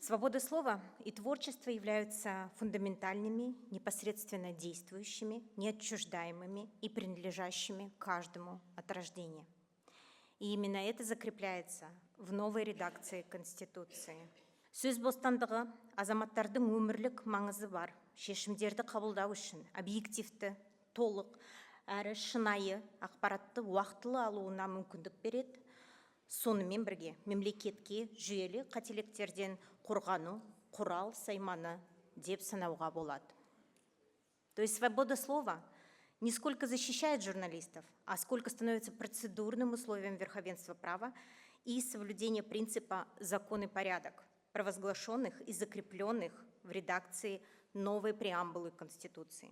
Свобода слова и творчества являются фундаментальными, непосредственно действующими, неотчуждаемыми и принадлежащими каждому от рождения. И именно это закрепляется в новой редакции Конституции. Сөз бостандығы азаматтардың өмірлік маңызы бар. Шешімдерді қабылдау үшін объективті, толық әрі шынайы ақпаратты уақытылы алуына мүмкіндік береді. Сонымен бірге мемлекетке жүйелі қателіктерден қорғану құрал сайманы деп санауға болады. То есть свобода слова не сколько защищает журналистов, а сколько становится процедурным условием верховенства права и соблюдения принципа «закон и порядок», провозглашенных и закрепленных в редакции новой преамбулы Конституции.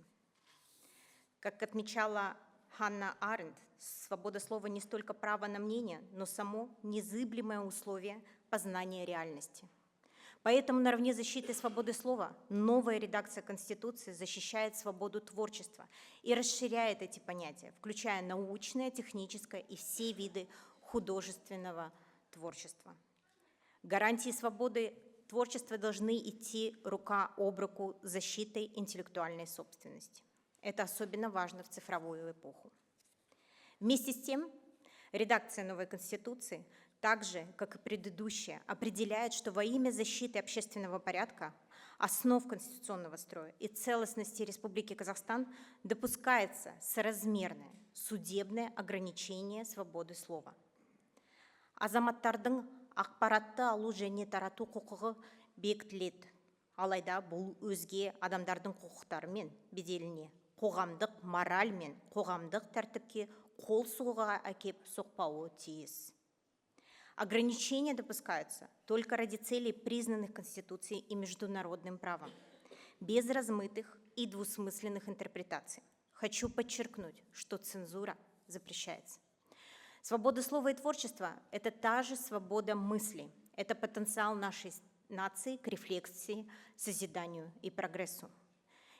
Как отмечала Ханна Аренд, свобода слова не столько право на мнение, но само незыблемое условие познания реальности. Поэтому наравне с защитой свободы слова новая редакция Конституции защищает свободу творчества и расширяет эти понятия, включая научное, техническое и все виды художественного творчества. Гарантии свободы творчества должны идти рука об руку с защитой интеллектуальной собственности. Это особенно важно в цифровую эпоху. Вместе с тем, редакция новой Конституции, так же, как и предыдущая, определяет, что во имя защиты общественного порядка, основ конституционного строя и целостности Республики Казахстан допускается соразмерное судебное ограничение свободы слова. Азаматтардың ақпаратты алу және тарату құқығы бекітіледі. Алайда бұл өзге адамдардың құқықтары мен беделіне, қоғамдық мораль мен қоғамдық тәртіпке қол сұғуға әкеп соқпауы тиіс. Ограничения допускаются только ради целей, признанных Конституцией и международным правом, без размытых и двусмысленных интерпретаций. Хочу подчеркнуть, что цензура запрещается. Свобода слова и творчества – это та же свобода мысли, это потенциал нашей нации к рефлексии, созиданию и прогрессу.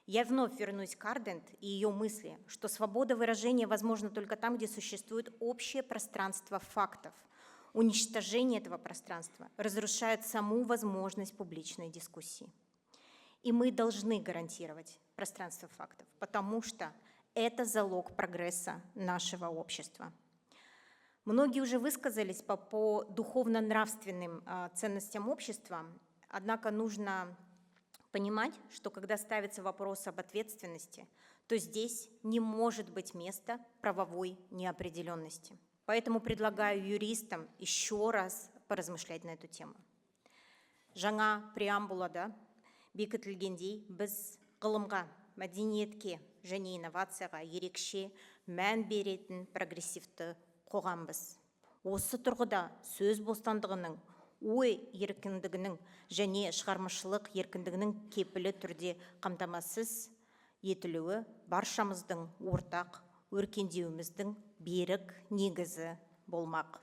Я вновь вернусь к Ардент и ее мысли, что свобода выражения возможна только там, где существует общее пространство фактов. Уничтожение этого пространства разрушает саму возможность публичной дискуссии. И мы должны гарантировать пространство фактов, потому что это залог прогресса нашего общества. Многие уже высказались по духовно-нравственным ценностям общества, однако нужно понимать, что когда ставится вопрос об ответственности, то здесь не может быть места правовой неопределенности. Поэтому предлагаю юристам еще раз поразмышлять на эту тему. Жаңа преамбулада бекітілгендей біз ғылымға, мәдениетке және инновацияға ерекше мән беретін прогрессивті қоғамбыз. Осы тұрғыда сөз бостандығының, ой еркіндігінің және шығармашылық еркіндігінің кепілі түрде қамтамасыз етілуі баршамыздың ортақ өркендеуіміздің берік негізі болмақ.